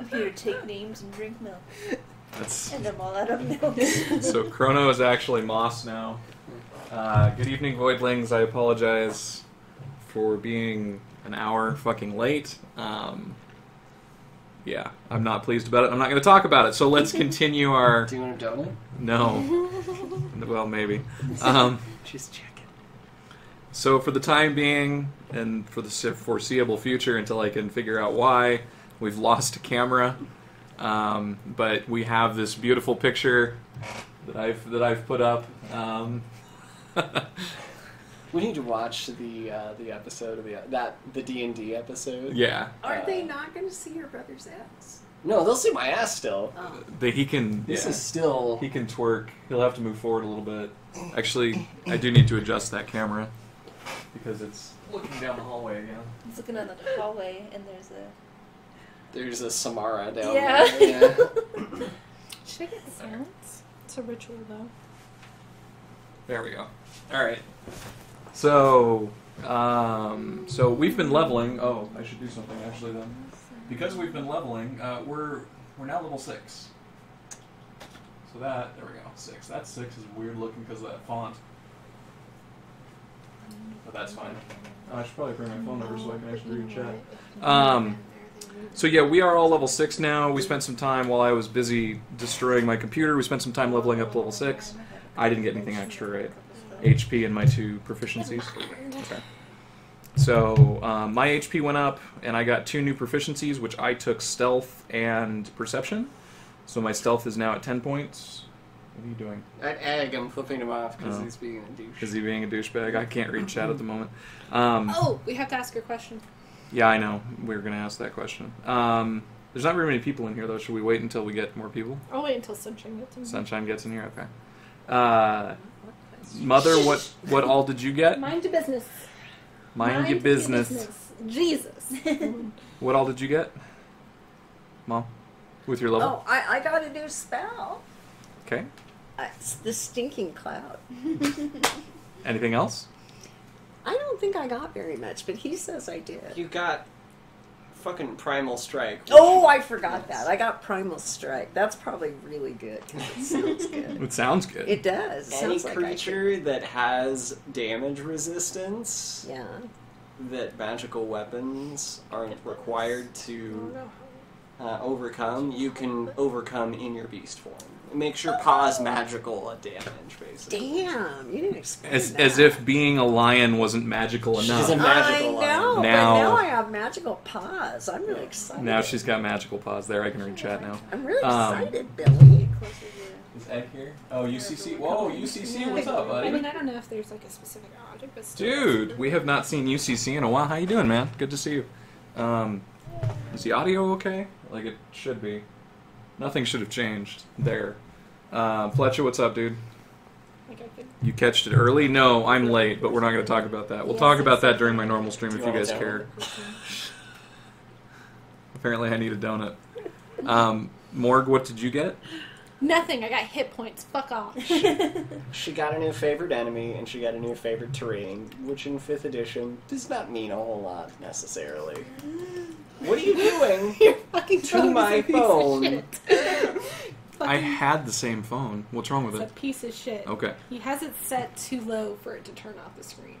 I'm here to take names and drink milk. That's... And I'm all out of milk. So Crono is actually Moss now. Good evening, Voidlings. I apologize for being an hour fucking late. Yeah, I'm not pleased about it. I'm not going to talk about it. So let's continue our... Do you want a donut? No. Well, maybe. Just checking. So for the time being, and for the foreseeable future, until I can figure out why, we've lost a camera. But we have this beautiful picture that I've put up. We need to watch the episode of the D&D episode. Yeah. Are they not going to see your brother's ass? No, they'll see my ass still. Oh. He can. This yeah. is still. He can twerk. He'll have to move forward a little bit. Actually, I do need to adjust that camera because it's looking down the hallway again. He's looking down the hallway, and There's a Samara down Yeah. there. Yeah. Should I get the sounds? It's a ritual, though. There we go. All right. So, so we've been leveling. Oh, I should do something actually then. Because we've been leveling, we're now level 6. So there we go, 6. That 6 is weird looking because of that font. But that's fine. I should probably bring my phone over so I can actually read chat. So yeah, we are all level 6 now. We spent some time while I was busy destroying my computer. We spent some time leveling up to level 6. I didn't get anything extra, right? HP and my 2 proficiencies. Okay. So my HP went up, and I got 2 new proficiencies, which I took Stealth and Perception. So my Stealth is now at 10 points. What are you doing? That egg, I'm flipping him off because he's being a douche. Is he being a douchebag? I can't read chat at the moment. Oh, we have to ask her a question. Yeah, I know. We were going to ask that question. There's not very many people in here, though. Should we wait until we get more people? I'll wait until Sunshine gets in. Sunshine gets in here? Okay. Mother, what all did you get? Mind your business. Mind your business. Jesus. What all did you get? Mom? With your level? Oh, I got a new spell. Okay. It's the Stinking Cloud. Anything else? I don't think I got very much, but he says I did. You got fucking Primal Strike. Oh, I forgot that. I got Primal Strike. That's probably really good because it sounds good. It sounds good. It does. It Any sounds like creature that has damage resistance Yeah. that magical weapons aren't required to overcome, you can overcome in your beast form. It makes your paws magical at damage, basically. Damn, you didn't explain that. As if being a lion wasn't magical enough. She's a magical I know, lion. Now- but now I have magical paws. I'm really excited. Now she's got magical paws. There, I can read chat now. I'm really excited, Billy. Is Egg here? Oh, UCC. Whoa, UCC, what's up, buddy? I mean, I don't know if there's like a specific object, but still. Dude, we have not seen UCC in a while. How you doing, man? Good to see you. Is the audio okay? Like it should be. Nothing should have changed there. Fletcher, what's up, dude? Like I could. You catched it early? No, I'm late, but we're not going to talk about that. We'll talk about that during my normal stream if you guys care. Apparently I need a donut. Morg, what did you get? Nothing. I got hit points. Fuck off. She got a new favorite enemy, and she got a new favorite terrain, which in 5th edition does not mean a whole lot, necessarily. What are you doing You're fucking to my phone? I had the same phone. What's wrong with It's a it? piece of shit. Okay. He has it set too low for it to turn off the screen.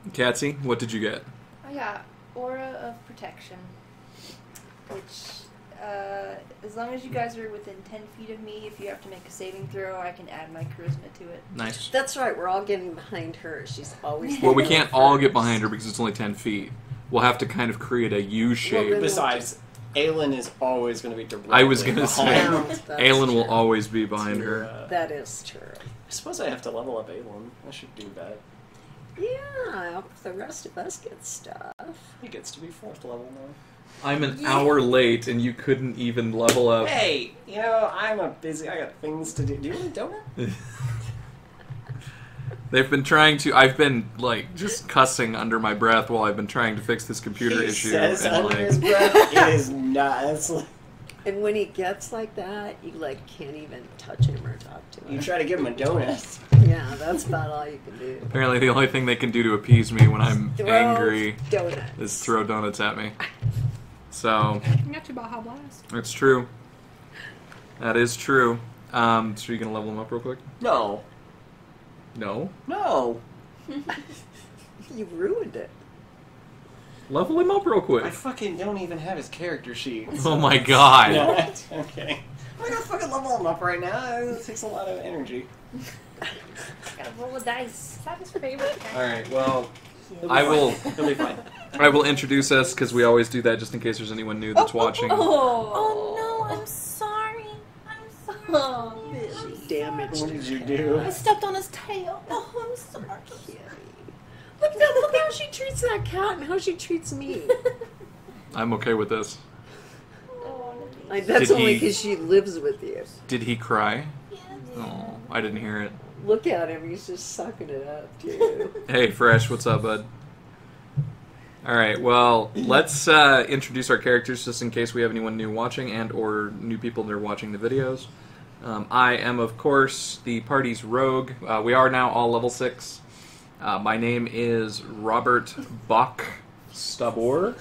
Catzi, what did you get? I got Aura of Protection, which, as long as you guys are within 10 feet of me, if you have to make a saving throw, I can add my charisma to it. Nice. That's right. We're all getting behind her. She's always. Well, we can't all get behind her because it's only 10 feet. We'll have to kind of create a U shape. Well, Besides, Aelin is always going to be directly I was going to say, behind. That's Aelin will true. always be behind her. That is true. I suppose I have to level up Aelin. I should do that. Yeah, the rest of us get stuff. He gets to be 4th level now. I'm an hour late and you couldn't even level up. Hey, you know, I'm a busy. I got things to do. Do you want a donut? They've been trying to. I've been like just cussing under my breath while I've been trying to fix this computer He issue. says And under like, his breath, it is not. It's like, And when he gets like that, you like can't even touch him or talk to him. you try to give him a donut. Yeah, that's about all you can do. apparently, the only thing they can do to appease me when I'm Throw angry donuts. is throw donuts at me. So You got your Baja Blast. it's true. That is true. So you gonna level him up real quick? No. No. No. You ruined it. Level him up real quick. I fucking don't even have his character sheet. Oh my god. No, okay. I'm gonna fucking level him up right now. It takes a lot of energy. Gotta roll a dice. Is that his favorite character? Alright, well, He'll be I fine. will He'll be fine. I will introduce us, because we always do that just in case there's anyone new that's watching. Oh no, I'm sorry. I'm sorry. Oh, She damaged What did you do? I stepped on his tail. Oh, I'm sorry. Look how she treats that cat and how she treats me. I'm okay with this. Like, that's Did only he- because she lives with you. Did he cry? Oh, I didn't hear it. Look at him, he's just sucking it up, too. Hey, Fresh, what's up, bud? Alright, well, let's introduce our characters just in case we have anyone new watching and or new people that are watching the videos. I am, of course, the party's rogue. We are now all level 6. My name is Robert Bach Stabor.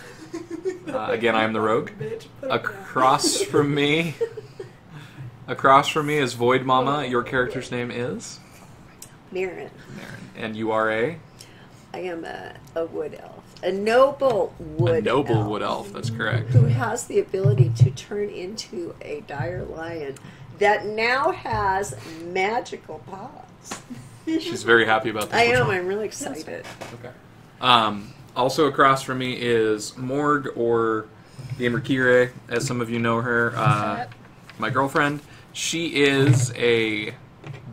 Again, I am the rogue. Across from me is Void Mama. Your character's name is? Marin. Marin. And you are a? I am a wood elf. A noble wood elf. Wood elf, that's correct. Who has the ability to turn into a dire lion that now has magical paws. She's very happy about this. I Which am. one? I'm really excited. Okay. Also across from me is Morg, or the Immerkire, as some of you know her. My girlfriend. She is a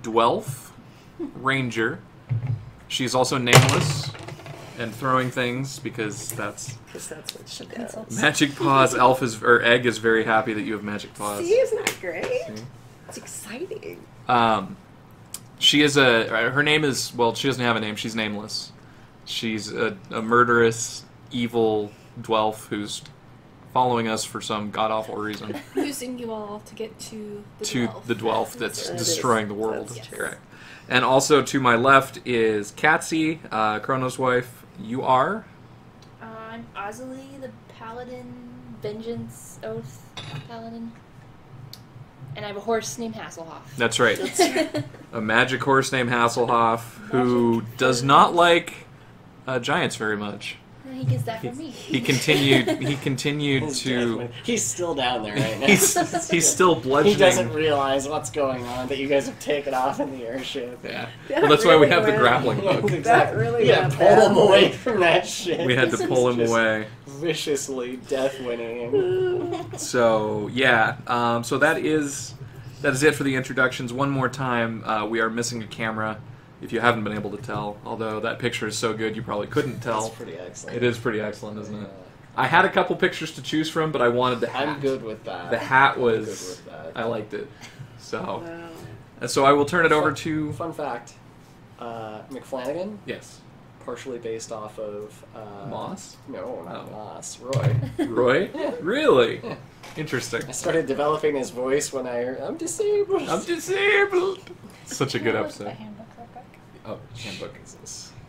Dwelf Ranger. She's also nameless and throwing things because that's Because that's what she does. Magic Paws. Elf is or Egg is very happy that you have Magic Paws. See, isn't that great? See? It's exciting. She is her name is, well, she doesn't have a name, she's nameless. She's a murderous, evil Dwelf who's following us for some god-awful reason. Using you all to get to the To Dwelf. the Dwelf that's That is- destroying the world. that's true. Correct. And also to my left is Catzi, Crono's wife. You are? I'm Ozzy, the Paladin, Vengeance Oath Paladin. And I have a horse named Hasselhoff. That's right. A magic horse named Hasselhoff who does not like giants very much. He gets that from me. He continued He's to... definitely- He's still down there right now. He's still bludgeoning. He doesn't realize what's going on, that you guys have taken off in the airship. Yeah. That Well, that's why we really have the went- grappling hook. Exactly. really Yeah, went pull him away badly. from that shit. We had to pull him Just away. Viciously death winning him. So yeah, so that is it for the introductions. One more time, we are missing a camera. If you haven't been able to tell, although that picture is so good, you probably couldn't tell. That's pretty excellent. It is pretty excellent, isn't it? I had a couple pictures to choose from, but I wanted the hat. I'm good with that. The hat I'm was. good with that. I liked it. So, Wow. and so I will turn it over to. Fun fact: McFlanagan, Yes, partially based off of Moss. No, not Oh. Moss. Roy. Roy. Really Yeah. interesting. I started developing his voice when I'm disabled. I'm disabled. Such a good Where's the episode. handbook real quick? Oh, handbook.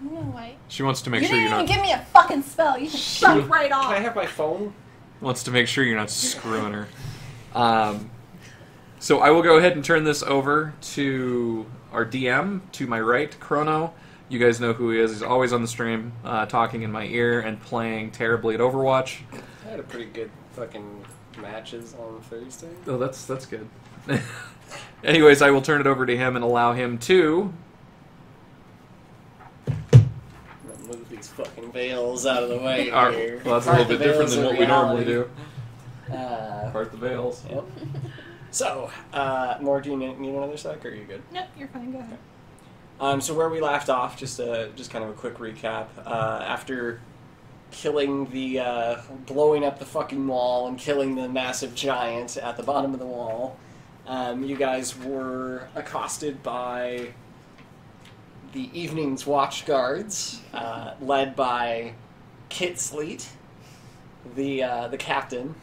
No, wait. She wants to make You sure didn't you're even not. give me a fucking spell. You just shut right off. Can I have my phone? Wants to make sure you're not screwing her. So I will go ahead and turn this over to our DM, to my right, Crono. You guys know who he is. He's always on the stream, talking in my ear and playing terribly at Overwatch. I had a pretty good fucking matches on Thursday. Oh, that's good. Anyways, I will turn it over to him and allow him to... Move these fucking veils out of the way Well, here. that's a Part little the bit different veils than of what we normally reality. do. Part the veils. Yep. So, More, do you need another sec, or are you good? Nope, you're fine. Go ahead. So where we left off, just kind of a quick recap. After killing the, blowing up the fucking wall and killing the massive giant at the bottom of the wall, you guys were accosted by the evening's watch guards, led by Kit Sleet, the captain,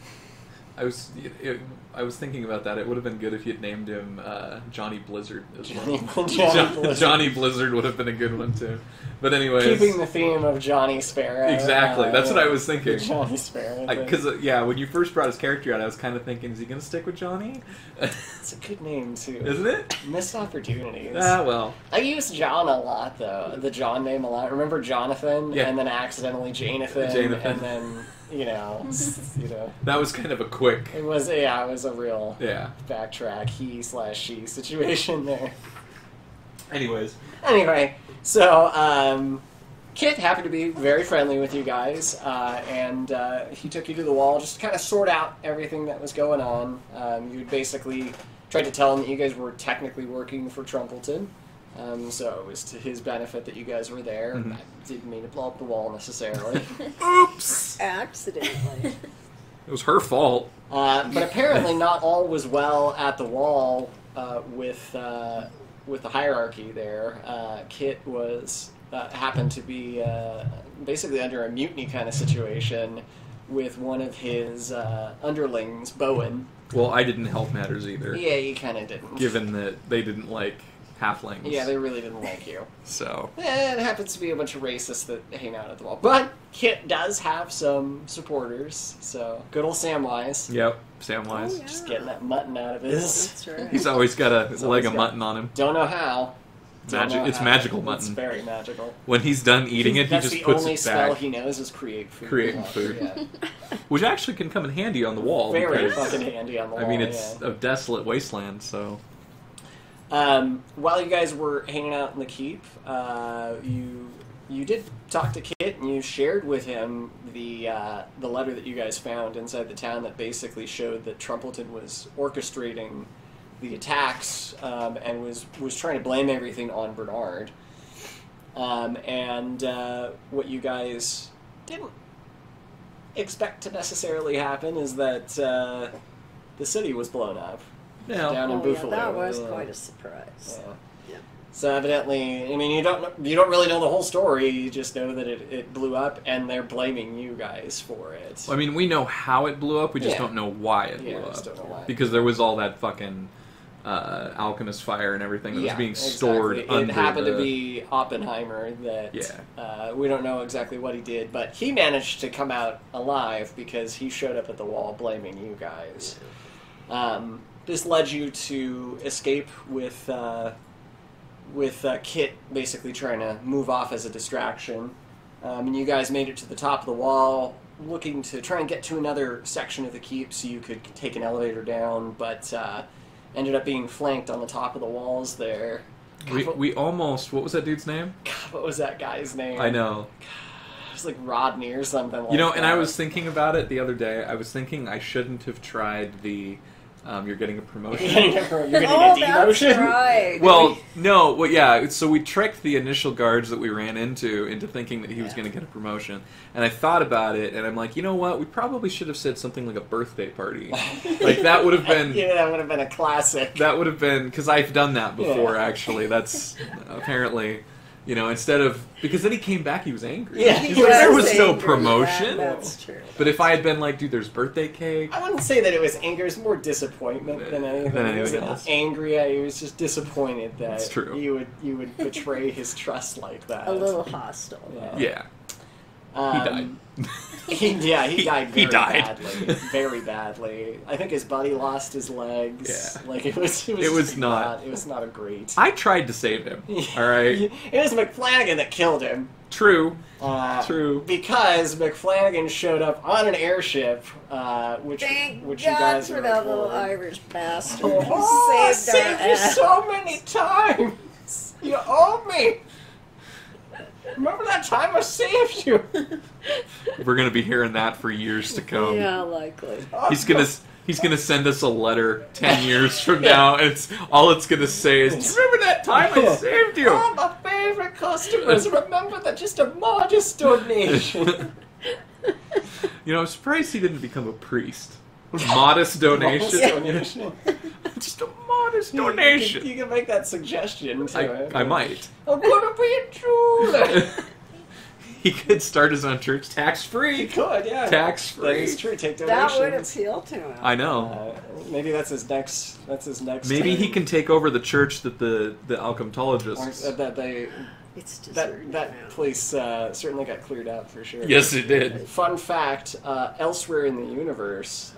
I was thinking about that. It would have been good if you had named him Johnny Blizzard as well. Johnny Blizzard. Blizzard would have been a good one too. But anyways, Keeping the theme of Johnny Sparrow. exactly. That's what I was thinking. Johnny Sparrow. Because when you first brought his character out, I was kind of thinking, is he going to stick with Johnny? It's a good name too. Isn't it? Missed opportunities. Ah, well. I use John a lot though. The John name a lot. Remember Jonathan? Yeah. And then accidentally Janathan. And then That was kind of a quick. It was a real backtrack he/she situation there. Anyways. Anyway, so Kit happened to be very friendly with you guys, and he took you to the wall just to kind of sort out everything that was going on. You basically tried to tell him that you guys were technically working for Trumpleton, so it was to his benefit that you guys were there. Mm-hmm. I didn't mean to blow up the wall necessarily. Oops! Accidentally. It was her fault. But apparently not all was well at the wall with the hierarchy there. Kit was happened to be basically under a mutiny kind of situation with one of his underlings, Bowen. Well, I didn't help matters either. Yeah, you kind of didn't. Given that they didn't like halflings. Yeah, they really didn't like you. So. It happens to be a bunch of racists that hang out at the wall. But Kit does have some supporters, so good old Samwise. Yep, Samwise. Oh, yeah. Just getting that mutton out of his. That's right. He's always got a He's leg always of got- mutton on him. Don't know how. It's magical mutton. It's very magical. When he's done eating it, he That's just the puts only it spell back. he knows is create food. Creating food. Yeah. Which actually can come in handy on the wall. Very because, fucking handy on the wall. I mean, it's yeah. a desolate wasteland, so. While you guys were hanging out in the keep, you did talk to Kit, and you shared with him the letter that you guys found inside the town that basically showed that Trumpleton was orchestrating the attacks and was trying to blame everything on Bernard. And what you guys didn't expect to necessarily happen is that the city was blown up. Yeah. Down in Oh, yeah, Buffalo. that was Yeah. quite a surprise. Yeah. Yeah. So evidently, I mean, you don't really know the whole story. You just know that it blew up, and they're blaming you guys for it. I mean, we know how it blew up, we just Yeah. don't know why it blew Yeah, we up. just don't know why. Because there was all that fucking alchemist fire and everything that was being stored exactly. under It happened the... to be Oppenheimer that we don't know exactly what he did, but he managed to come out alive because he showed up at the wall blaming you guys. This led you to escape with Kit basically trying to move off as a distraction. And you guys made it to the top of the wall, looking to try and get to another section of the keep so you could take an elevator down, but ended up being flanked on the top of the walls there. We almost... What was that dude's name? God, what was that guy's name? I know. It was like Rodney or something like that. You know, and I was thinking about it the other day. I was thinking I shouldn't have tried the... you're getting a promotion. You're getting Oh, a that's demotion? right. Well, no, well, yeah. So we tricked the initial guards that we ran into thinking that he was going to get a promotion, and I thought about it, and I'm like, you know what? We probably should have said something like a birthday party. Like that would have been. Yeah, that would have been a classic. That would have been because I've done that before. Actually, that's apparently. You know, instead of... Because then he came back, he was angry. Yeah, He's he like, there was was no angry. promotion. That's true. But if I had been like, dude, there's birthday cake... I wouldn't say that it was anger. It was more disappointment than anything. Than He anything wasn't else. angry. He was just disappointed that That's true. you would betray his trust like that. A little hostile. Yeah. Yeah. He died. He died very He died. badly. Very badly. I think his buddy lost his legs. Yeah. Like it was not- it was not a great. I tried to save him. All right? It was McFlanagan that killed him. True. True. Because McFlanagan showed up on an airship, which Thank you God guys for were that little aboard. Irish bastard. Oh, I He saved our saved you ass. so many times. You owe me. Remember that time I saved you? We're going to be hearing that for years to come. Yeah, likely. He's gonna send us a letter 10 years from now, and all it's gonna say is, "Do you remember that time I saved you?" All my favorite customers, remember that just a modest donation. You know, I'm surprised he didn't become a priest. Modest donation. Modest donation. Just a modest donation. You can make that suggestion to him. I might. I'm gonna be a jeweler. He could start his own church tax-free. He could, yeah. Tax-free. That is true. Take donations. That would appeal to him. I know. Maybe that's his next. That's his next. Maybe turn. he can take over the church that the alchemtologists. Or that they. It's deserted That now. place certainly got cleared out for sure. Yes, it did. Fun fact: elsewhere in the universe,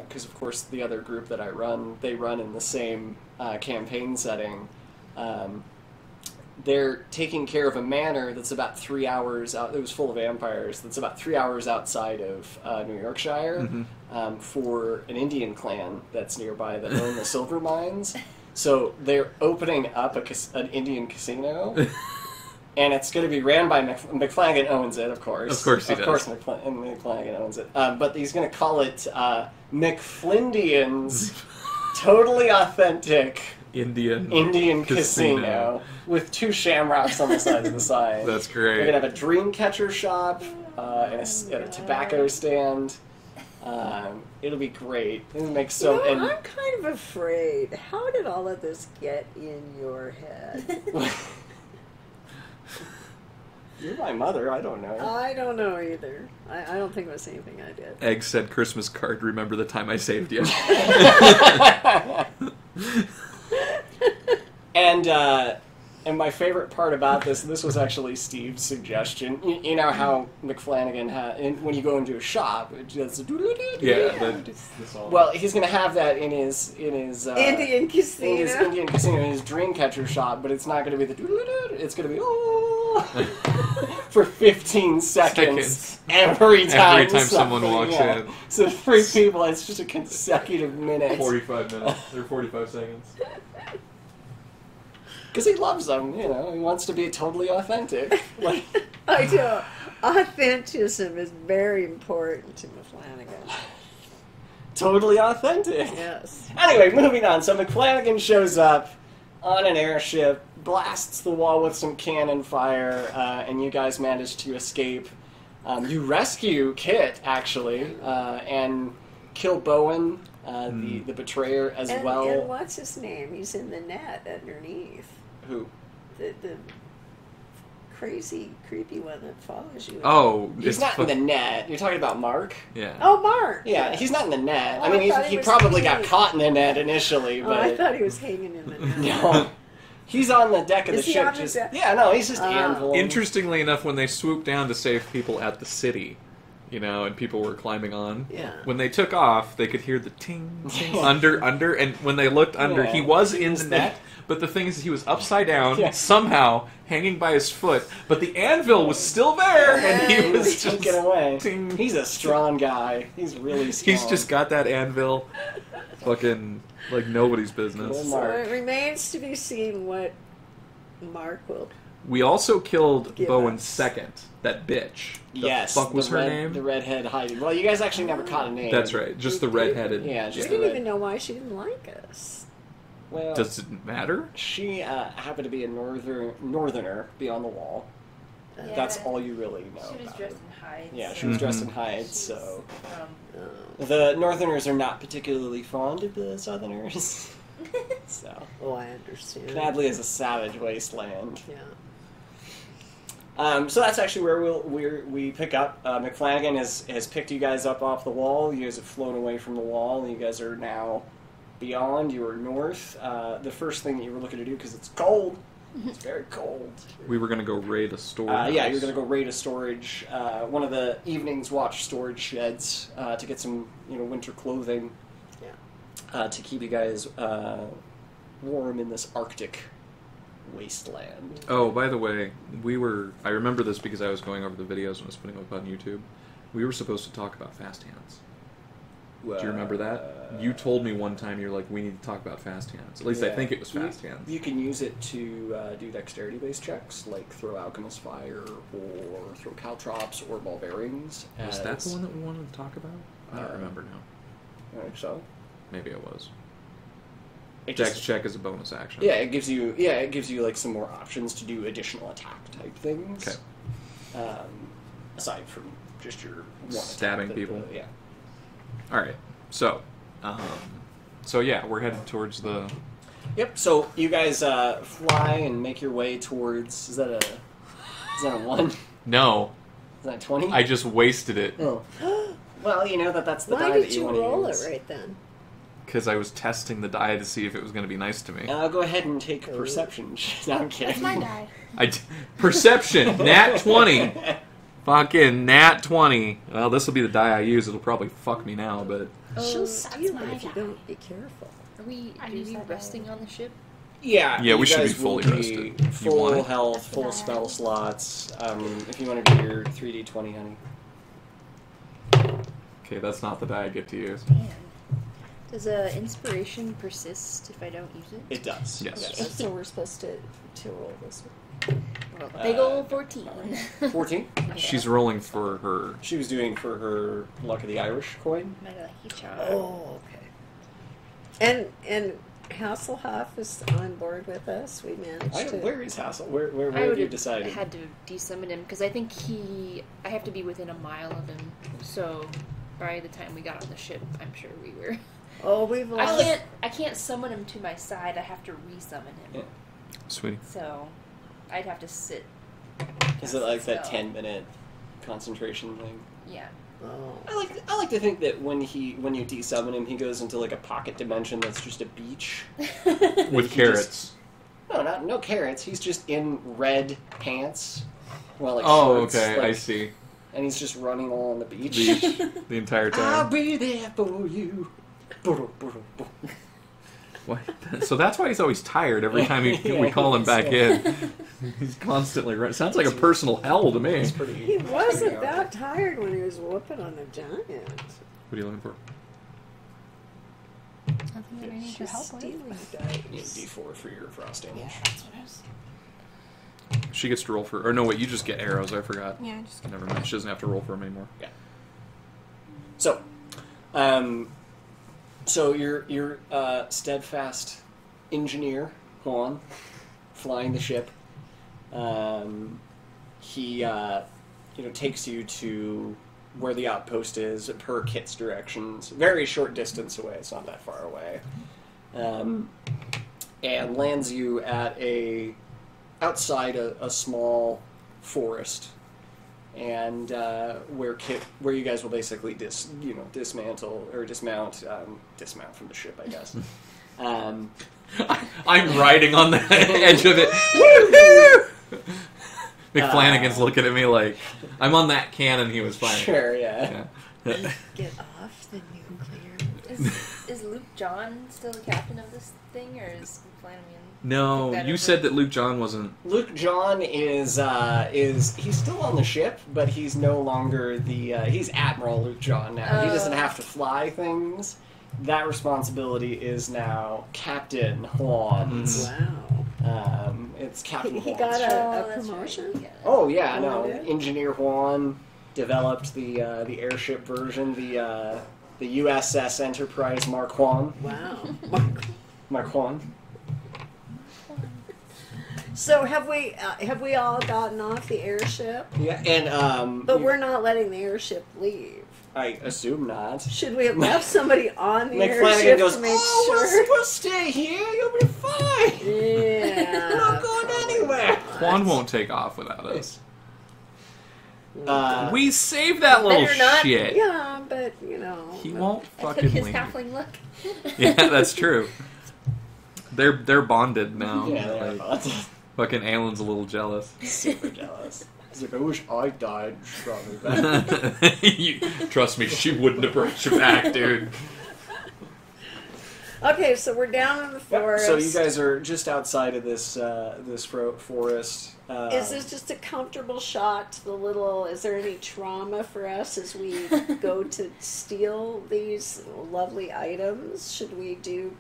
because of course the other group that I run, they run in the same campaign setting. They're taking care of a manor that's about 3 hours out. It was full of vampires. That's about 3 hours outside of New Yorkshire for an Indian clan that's nearby that own the silver mines. So they're opening up an Indian casino. And it's going to be ran by McFlanagan owns it, of course. Of course he does. Of course McFlanagan owns it. But he's going to call it McFlindian's Totally Authentic Indian Casino with 2 shamrocks on the sides of the sign. That's We're great. going to have a dream catcher shop and a tobacco stand. It'll be great. It'll make so... You know, I'm kind of afraid. How did all of this get in your head? You're my mother. I don't know. I don't know either. I don't think it was anything I did. Egg said Christmas card, remember the time I saved you. And my favorite part about this was actually Steve's suggestion. You know how McFlanagan when you go into a shop, it does This all. well, he's going to have that in his Indian casino. in his Indian casino, in his Dreamcatcher shop, but it's not going to be the it's going to be for 15 seconds every time someone walks in. So 3 people, it's just a consecutive minute. 45 minutes, or 45 seconds. Because he loves them, you know. He wants to be totally authentic. Like, I do. Authenticism is very important to McFlanagan. totally authentic. Yes. Anyway, moving on. So McFlanagan shows up on an airship, blasts the wall with some cannon fire, and you guys manage to escape. You rescue Kit, actually, and kill Bowen, the betrayer, as well. And what's his name? He's in the net underneath. Who? The crazy, creepy one that follows you. Oh, He's not in the net. You're talking about Mark? Yeah. Oh, Mark! Yeah, he's not in the net. Oh, I mean, I thought he he was probably got hanging. caught in the net initially, Oh, but... I thought he was hanging in the net. No. He's on the deck of Is the he ship. on the deck? Yeah, no, he's just anvil. Interestingly enough, when they swooped down to save people at the city, and people were climbing on, Yeah. when they took off, they could hear the ting, ting, under, and when they looked under, Yeah. he was in the net, but the thing is, he was upside down, Yeah. somehow, hanging by his foot, but the anvil was still there, and he He was was just... taken away. ting. He's a strong guy. He's really strong. He's just got that anvil, fucking, like nobody's business. Well, So Mark. it remains to be seen what Mark will. We also killed Give Bowen's us. second, that bitch. The Yes. fuck was the her red- name? The redhead hiding. Well, you guys actually never caught a name. That's right, just the redheaded. Yeah, We just the didn't red. even know why she didn't like us. Well, Does it matter? she happened to be a northerner beyond the wall. Yeah. That's all you really know She was about dressed her. in hides. Yeah, she was dressed in Mhm. hides, so... Um, The northerners are not particularly fond of the southerners. So... Oh, I understand. Knadley is a savage wasteland. Yeah. So that's actually where we pick up. McFlanagan has picked you guys up off the wall. You guys have flown away from the wall. You guys are now beyond. You are north. The first thing that you were looking to do, because it's cold. It's very cold. We were gonna go raid a store. Yeah, you're going to go raid a storage, one of the evening's watch storage sheds to get some winter clothing to keep you guys warm in this Arctic wasteland. Oh, by the way, I remember this because I was going over the videos when I was putting them up on YouTube. We were supposed to talk about fast hands. Do you remember that? You told me one time, you're like, we need to talk about fast hands. At least I Yeah. think it was fast hands. You can use it to do dexterity-based checks, like throw Alchemist Fire, or throw Caltrops, or Ball Bearings. Was that the one that we wanted to talk about? I don't remember now. I think so. Maybe it was. It Dex just, check is a bonus action. yeah, it gives you like some more options to do additional attack type things. Okay. Aside from just your one Stabbing attack people. yeah. All right. So yeah, we're headed towards the. Yep. So you guys fly and make your way towards. Is that a one? No, Is that 20? I just wasted it Oh. Well, you know that's the Why die did that you you want to roll use. it right then? because I was testing the die to see if it was going to be nice to me. Go ahead and take a perception. No, I'm kidding. That's my die. Perception, nat 20. Fucking nat 20. Well, this will be the die I use. It'll probably fuck me now, but... She'll that's steal my it if you die. don't be careful. Are we I use that resting on the ship? Yeah, Yeah, we you should be guys will fully rested. You want Full it? health, full spell slots. If you want to do your 3d20, honey. Okay, that's not the die I get to use. Man. Does inspiration persist if I don't use it? It does. Yes. So we're supposed to roll this one. Well, big ol' 14. 14. She's rolling for her... She was doing for her Luck of the Irish coin. My lucky charm. Oh, okay. And Hasselhoff is on board with us. We managed to. Where is Hassel? Where I have would you have decided? had to desummon him because I think I have to be within a mile of him. So by the time we got on the ship, I'm sure we were. Oh, we've lost. I can't summon him to my side. I have to resummon him. Yeah. Sweetie. So I'd have to sit. Is it like that spell. 10-minute concentration thing? Yeah. Oh. I like to think that when you desummon him, he goes into like a pocket dimension that's just a beach. With He carrots. No carrots. He's just in red pants. Well, like Oh, shorts, okay, like- I see. And he's just running along the beach. The entire I'll time. be there for you. What? So that's why he's always tired every time we call him back in. He's constantly running. Sounds like a personal hell to me. It's pretty. He wasn't that tired when he was whooping on the giant. What are you looking for? Nothing that I need your She's help with. stealing You need dice. D4 for your frost damage. Yeah, that's what I was. She gets to roll for... Or no, wait, you just get arrows. I forgot. Yeah, I just. Never mind. She doesn't have to roll for them anymore. So, your steadfast engineer Juan, flying the ship. He takes you to where the outpost is per Kit's directions. Very short distance away. It's not that far away. And lands you at outside a small forest. And where you guys will basically dismount from the ship, I guess. I'm riding on the edge of it. McFlanagan's looking at me like, I'm on that cannon he was firing. Sure, yeah. Get off the nuclear. Is Luke John still the captain of this thing, or is Flanagan? No, you said that Luke John wasn't... Luke John is he's still on the ship, but he's no longer he's Admiral Luke John now. He doesn't have to fly things. That responsibility is now Captain Juan's. Wow. It's Captain He Juan's got ship. a that's promotion? right, yeah. Oh yeah, no. yeah. Engineer Juan developed the airship version, the USS Enterprise Mark Juan. Wow. Mark Juan. So have we all gotten off the airship? Yeah, and But we're not letting the airship leave. I assume not. Should we have left somebody on the McFlanagan airship goes, to make "Oh, sure? we'll stay here. You'll be fine. Yeah. We're not going anywhere." Juan won't take off without us. Uh, We saved that little Better not. shit. Yeah, but He won't I took fucking his leave. halfling look. Yeah, that's true. They're bonded now. yeah, they are Like, both fucking Alan's a little jealous. super jealous. He's like, I wish I died. She brought me back. Trust me, she wouldn't have brought you back, dude. Okay, so we're down in the forest. So you guys are just outside of this forest. Is this just a comfortable shot to the little... Is there any trauma for us as we go to steal these lovely items? Should we do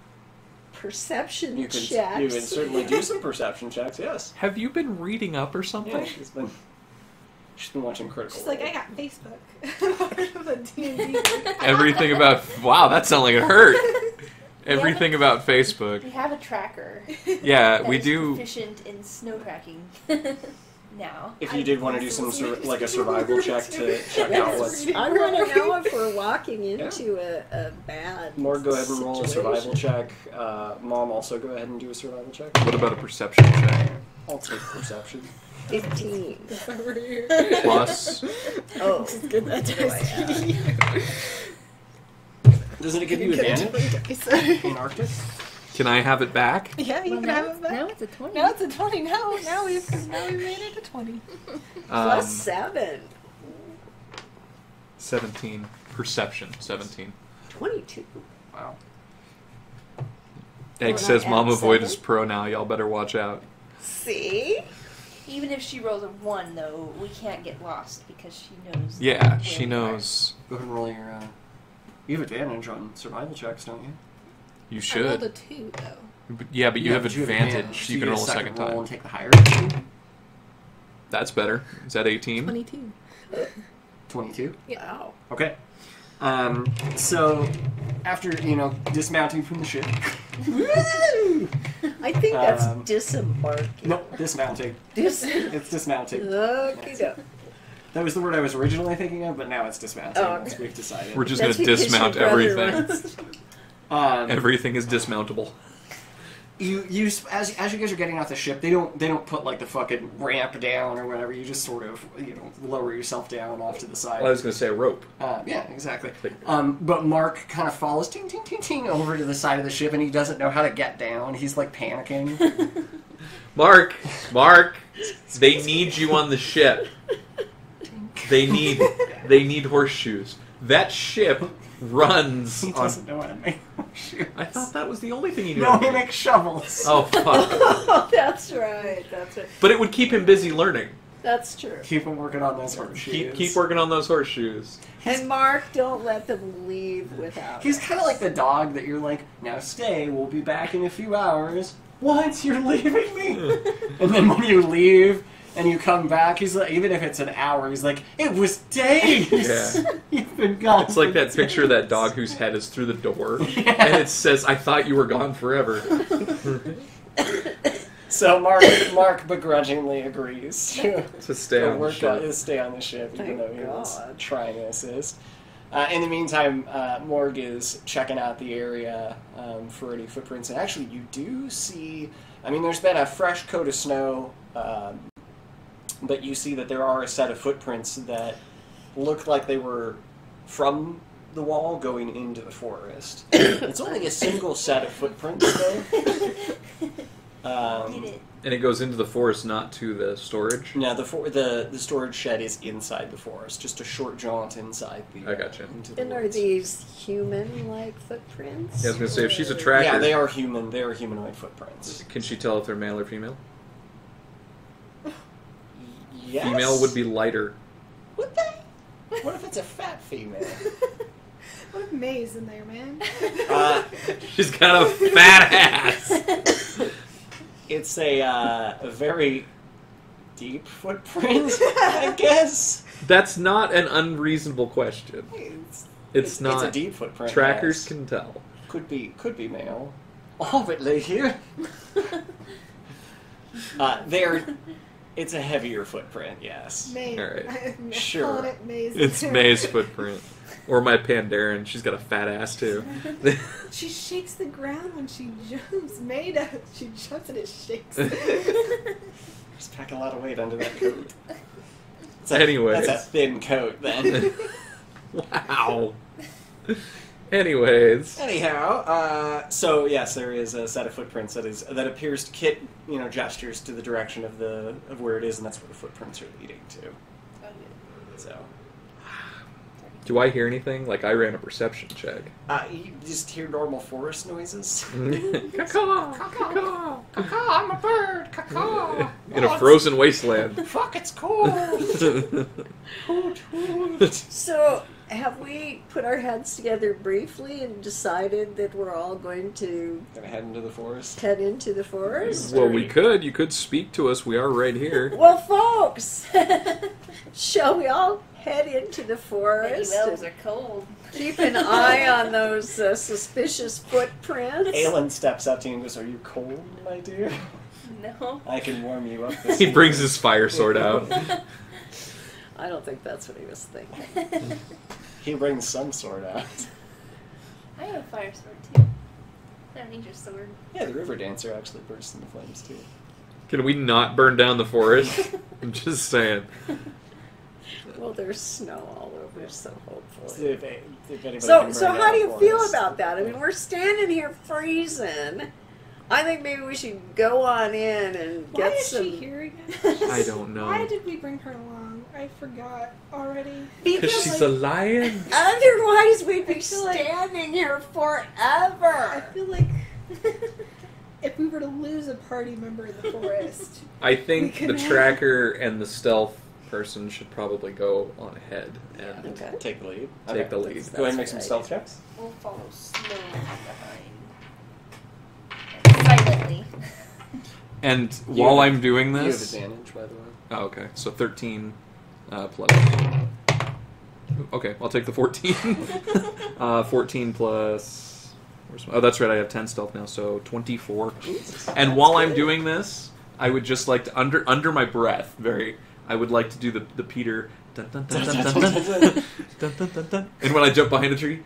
perception You can checks? certainly do some perception checks. Yes. Have you been reading up or something? Yeah, she's been watching Critical She's like, Role. I got Facebook. Part of a D&D. Everything about... Wow, that sounded like it hurt. Everything about Facebook. We have a tracker. Yeah, that we is do... proficient in snow tracking now. If you did want to do some like a survival check to check out what's I want to know if we're walking into a bad more, go ahead and roll a situation. survival check. Mom, also go ahead and do a survival check. What about a perception check? I'll take perception. 15. Plus. Oh, Good that Doesn't it give you advantage in Arctic? Can I have it back? Yeah, you Well, can now have it's- it back. now it's a 20. Now it's a 20. Now we've made it a 20. plus 7. 17. Perception. 17. 22. Wow. Egg Well, says not Mama add Void 7. is pro now. Y'all better watch out. See? Even if she rolls a 1, though, we can't get lost because she knows. Yeah, where she we are. knows. Go ahead and roll your. You have advantage on survival checks, don't you? You I rolled a should. 2, though. Yeah, but you have but advantage. So You can get roll a second roll time. and take the higher. That's better. Is that 18? 22. 22. Wow. Okay. So after dismounting from the ship. I think that's Um, disembarking. No, dismounting. It's dismounting. Okie doke. That was the word I was originally thinking of, but now it's dismounting. Oh, okay. As we've decided. We're just That's going to because dismount your brother everything. runs- Everything is dismountable. As you guys are getting off the ship, they don't put like the fucking ramp down or whatever. You just sort of lower yourself down off to the side. Well, I was going to say a rope. Yeah, exactly. But Mark kind of follows ting ting ting ting over to the side of the ship, and he doesn't know how to get down. He's like panicking. Mark, they need you on the ship. They need horseshoes. That ship runs He on. doesn't know how to make shoes. I thought that was the only thing he knew. No, how to he do. makes shovels. Oh fuck! Oh, that's right. That's right. But it would keep him busy learning. That's true. Keep him working on those horseshoes. Keep working on those horseshoes. And Mark, don't let them leave without. He's us. kind of like the dog that you're like, now stay, we'll be back in a few hours. What? You're leaving me? And then when you leave and you come back, he's like, even if it's an hour, he's like, it was days. Yeah. You've been gone. It's like for that picture of that days." dog whose head is through the door, Yeah. and it says, "I thought you were gone forever." So Mark begrudgingly agrees To stay on the ship. stay on the ship, even Thank though he was God. trying to assist. In the meantime, Morg is checking out the area for any footprints, and actually, you do see. I mean, there's been a fresh coat of snow, but you see that there are a set of footprints that look like they were from the wall going into the forest. It's only a single set of footprints, though. Get it. And it goes into the forest, not to the storage. No, the storage shed is inside the forest, just a short jaunt inside the. I gotcha. Into the And are woods. these human-like footprints? Yeah, I was gonna say, if she's a Or- tracker, Yeah, they are human. They are humanoid footprints. can she tell if they're male or female? Yes. Female would be lighter. Would they? What if it's a fat female? What if May's in there, man? She's got a fat ass. It's a very deep footprint, I guess. That's not an unreasonable question. It's not. It's a deep footprint. Trackers yes. can tell. Could be male. Oh, but lay here. It's a heavier footprint, yes. May. All right. I'm Sure. calling it May's. It's May's footprint. Or my Pandaren. She's got a fat ass, too. She shakes the ground when she jumps. May does. She jumps and it shakes. Just pack a lot of weight under that coat. Anyways. That's a thin coat, then. Wow. Anyways. Anyhow, so yes, there is a set of footprints that appears to Kit, gestures to the direction of where it is, and that's where the footprints are leading to. So, Do I hear anything? Like, I ran a perception check. you just hear normal forest noises. Caw-caw, caw-caw. Caw, I'm a bird. Caw. In a frozen wasteland. Fuck, it's cold. Hoot, hoot. So, have we put our heads together briefly and decided that we're all going to Gonna head into the forest. head into the forest? Well, or- we could. You could speak to us. We are right here. Well, folks, shall we all head into the You forest elves and are cold. keep an eye on those suspicious footprints? Aelin steps up to you and goes, "Are you cold, my dear? No. I can warm you up." This He brings his fire sword out. I don't think that's what he was thinking. He brings some sword out. I have a fire sword too. I don't need your sword. Yeah, the river dancer actually bursts into flames too. Can we not burn down the forest? I'm just saying. Well, there's snow all over, so hopefully. See if anybody So can burn how do down you the feel forest. about that? I mean, we're standing here freezing. I think maybe we should go on in and Why get is some. she here again? I don't know. Why did we bring her along? I forgot already. Because she's a lion. Otherwise, we'd be feel like- standing here I forever. feel like if we were to lose a party member in the forest, I think We the can- tracker and the stealth person should probably go on ahead and Okay. Take the lead. take the lead. Go ahead and make some That's stealth checks. We'll follow slowly behind. Silently. And while I'm doing You have this... advantage, by the way. Oh, okay. So 13 plus... Okay, I'll take the 14. 14 plus... Oh, that's right, I have 10 stealth now, so 24. And while I'm doing this, I would just like to, under my breath, I would like to do the Peter... Dun, dun, dun, dun, dun, dun, dun, dun, dun, dun, dun. And when I jump behind a tree...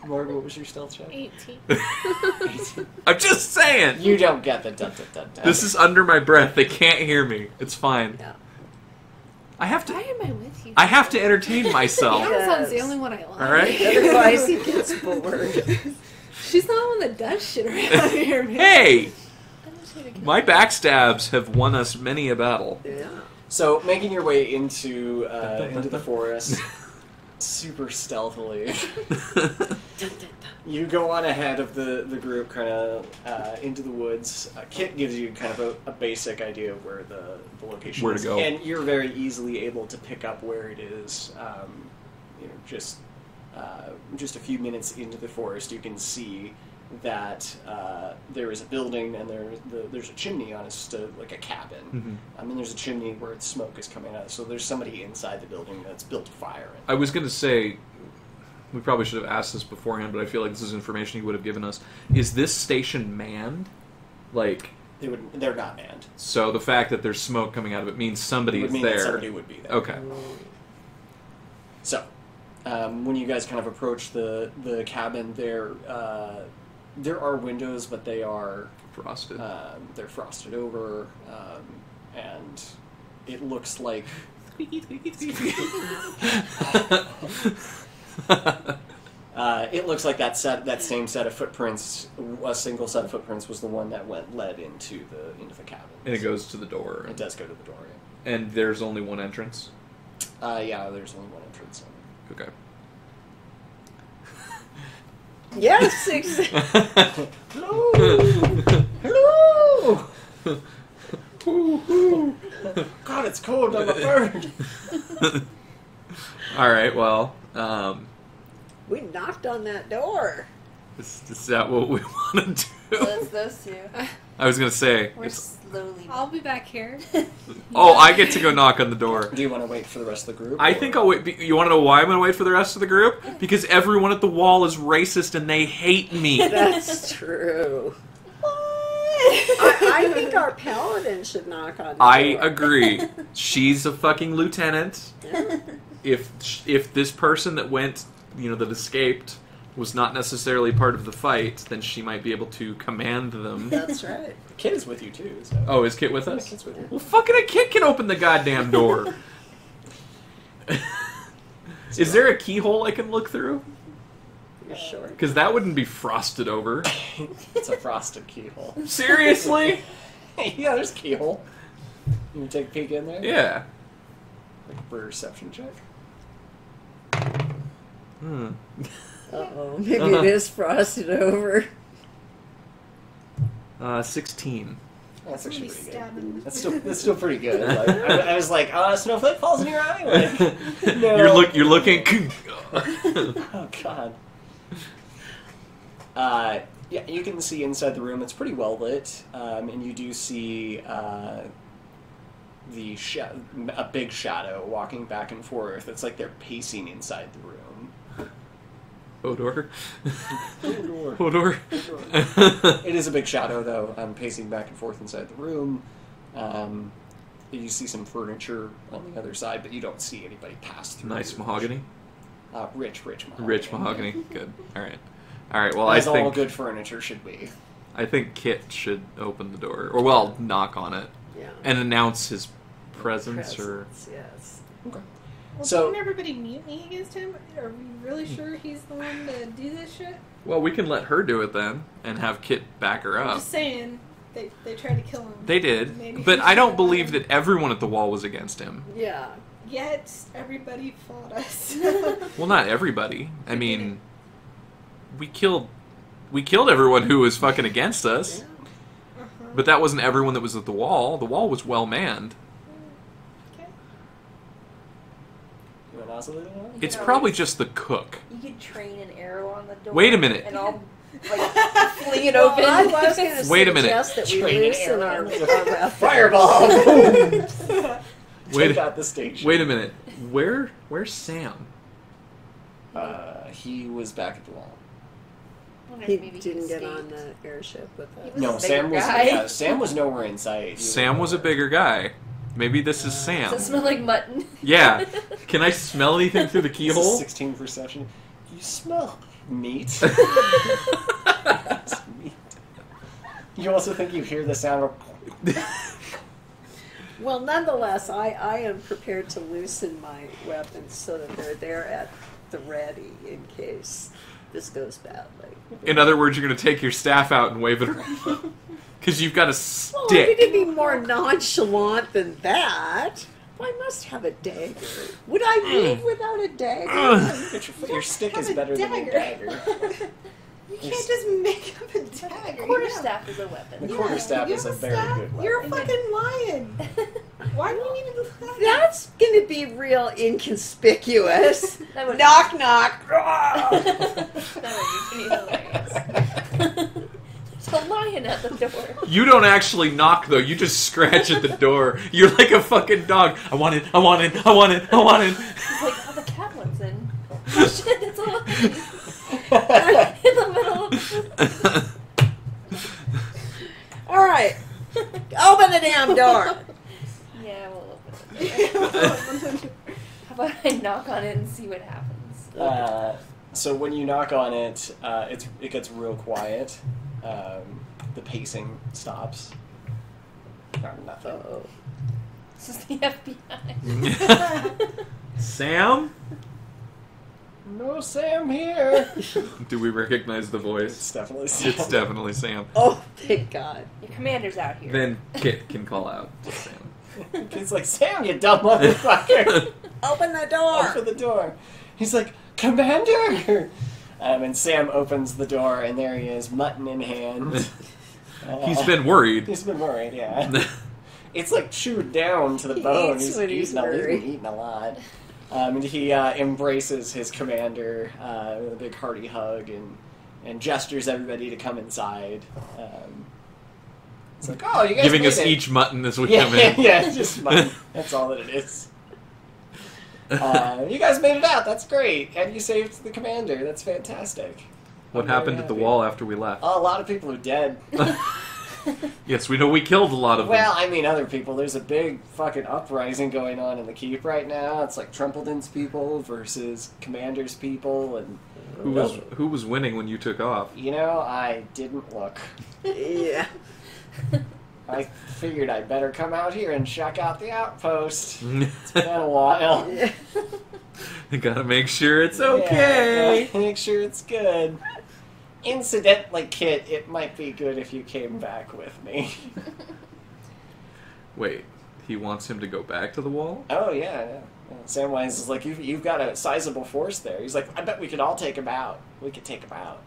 Mark, what was your stealth check? 18. I'm just saying! You don't get the dun dun dun dun. This is under my breath. They can't hear me. It's fine. Yeah. Why am I with you? I have to entertain myself. Amazon's the only one I like. All right. Otherwise, he gets bored. She's not the one that does shit around here, man. Hey! I just need to get- My backstabs have won us many a battle. Yeah. So, making your way into the forest, super stealthily, you go on ahead of the group, kind of into the woods. Kit gives you kind of a basic idea of where the location Where to is, go. and you're very easily able to pick up where it is. Just a few minutes into the forest, you can see that there is a building and there's a chimney on it, just like a cabin. Mhm. And there's a chimney where the smoke is coming out. So there's somebody inside the building that's built a fire. I was going to say, we probably should have asked this beforehand, but I feel like this is information he would have given us. Is this station manned? Like, They're not manned. so the fact that there's smoke coming out of it means somebody It would is mean there. that somebody would be there. Okay. So, when you guys kind of approach the cabin, there are windows, but they are Frosted. they're frosted over, and it looks like that same set of footprints, a single set of footprints, was the one that led into the cabin. And it goes to the door. It does go to the door. Yeah. And there's only one entrance? Yeah, there's only one entrance. Okay. Yes, exactly. Hello! God, it's cold. I'm a bird. Alright, well, We knocked on that door. is that what we want to do? So it's those two. I was going to say, We're slowly. I'll be back here. I get to go knock on the door. Do you want to wait for the rest of the group? I or- think I'll wait. You want to know why I'm going to wait for the rest of the group? Because everyone at the wall is racist and they hate me. That's true. I think our paladin should knock on the I door. agree. She's a fucking lieutenant. Yeah. If this person that went, that escaped, was not necessarily part of the fight, then she might be able to command them. That's right. Kit is with you too. So. Oh, is Kit with Yeah, us? Kit's with you. Well, fucking a Kit can open the goddamn door. Is there a keyhole I can look through? You're sure. Because that wouldn't be frosted over. It's a frosted keyhole. Seriously? Yeah, there's a keyhole. You want to take a peek in there? Yeah. Like a perception check. Hmm. Uh-oh. Maybe it is frosted over. 16. That's actually pretty good. Stabbing. That's still pretty good. Like, I was like, snowflake falls in your eye. Like, no. You're looking. Oh God. Yeah, you can see inside the room. It's pretty well lit, and you do see a big shadow walking back and forth. It's like they're pacing inside the room. Hodor. Hodor. Hodor. It is a big shadow, though, pacing back and forth inside the room. You see some furniture on the other side, but you don't see anybody pass through. Nice mahogany. Rich mahogany. Rich mahogany. Good. All right. Well, As I all think good furniture should be. I think Kit should open the door, or well, knock on it Yeah. and announce his presence. Or Yes. Okay. Well, So- didn't everybody mute me against him? Are we really sure he's the one to do this shit? well, we can let her do it then and have Kit back her I'm up. just saying, they tried to kill him. They did, Maybe but he I don't should believe let that everyone at the wall was against him. Yeah. Yet, everybody fought us. Well, not everybody. I mean, we killed everyone who was fucking against us, but that wasn't everyone that was at the wall. The wall was well manned. Okay. You want to also leave it on? It's No, probably it's- just the cook. You could train an arrow on the door. Wait a minute. And I'll fling it Well, open. I was going to Wait a minute. suggest that we Train an loosen our arrow. weapons. Fireball! Wait, Take out the station. wait a minute. Where's Sam? He was back at the wall. Wonder if He maybe didn't get escaped. on the airship with us. He was No, a Sam bigger was guy. yeah, Sam was nowhere in sight. He Sam was a bigger guy. Maybe this is Sam. Does it smell like mutton? Yeah. Can I smell anything through the This is keyhole? 16 perception. You smell meat. It's meat. You also think you hear the sound of... Well, nonetheless, I am prepared to loosen my weapons so that they're there at the ready in case this goes badly. In other words, you're going to take your staff out and wave it around. Because you've got a Well, I stick. need to be more nonchalant than that. I must have a dagger. Would I move without a dagger? Your stick is Have a better than your dagger. You can't just make up a dagger. Quarterstaff is a weapon. The quarterstaff is a very good weapon. You're a fucking lion. Why do you need to do that? That's going to be real inconspicuous. That would Knock, knock. That would be pretty hilarious. There's a lion at the door. You don't actually knock, though. You just scratch at the door. You're like a fucking dog. I want it, I want it, I want it, I want it. It's like, oh, the cat wants in. Oh shit, it's a lion. In the middle of... All right. Open the damn door. Yeah, we'll open it. How about I knock on it and see what happens? So when you knock on it, it gets real quiet. The pacing stops. Nothing. Uh-oh. This is the FBI. Sam? No Sam here. Do we recognize the It's voice? definitely Sam. It's definitely Sam. Oh, thank God. Your commander's out here. Then Kit can call out to Sam. It's like, Sam, you dumb motherfucker. Open the door. Open the door. He's like, Commander! And Sam opens the door, and there he is, mutton in hand. He's been worried. He's been worried, yeah. It's like chewed down to the bone. eats when he's eaten worried. been eating a lot. And he embraces his commander with a big hearty hug and gestures everybody to come inside. It's like, oh, you guys Giving made us it. each mutton as we Yeah, come in. yeah, just mutton. That's all that it is. You guys made it out. That's great. And you saved the commander. That's fantastic. What I'm happened very at the happy. wall after we left? Oh, a lot of people are dead. Yes, we know we killed a lot of Well, them. I mean, other people. There's a big fucking uprising going on in the keep right now. It's like Trumpleton's people versus Commander's people, and Who was winning when you took off? you know, I didn't look. Yeah. I figured I'd better come out here and check out the outpost. It's been a while. You gotta make sure it's okay. Yeah, make sure it's good. Incidentally, Kit, it might be good if you came back with me. Wait, he wants him to go back to the wall? Oh, yeah. Samwise is like, you've got a sizable force there. He's like, I bet we could all take him out. We could take him out.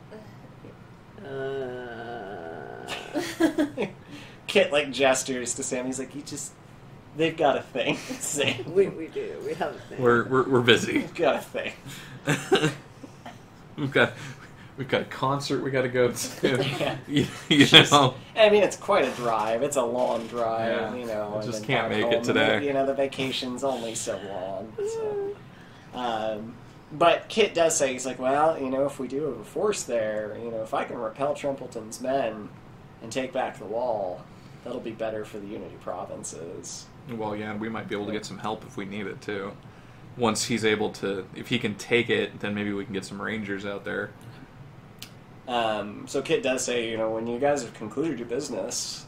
Kit, like, gestures to Sam. He's like, they've got a thing, Sam. we do. We have a thing. We're busy. They've got a thing. We've got a concert we gotta go to. Yeah. you know. I mean, it's quite a drive. It's a long drive, Yeah. you know. I and just then can't back make home, it today. and, you know, the vacation's only so long. So. But Kit does say, he's like, well, you know, if we do have a force there, you know, if I can repel Trumpleton's men and take back the wall, that'll be better for the Unity provinces. Well, yeah, and we might be able to get some help if we need it too. Once he's able to, if he can take it, then maybe we can get some rangers out there. So Kit does say, when you guys have concluded your business,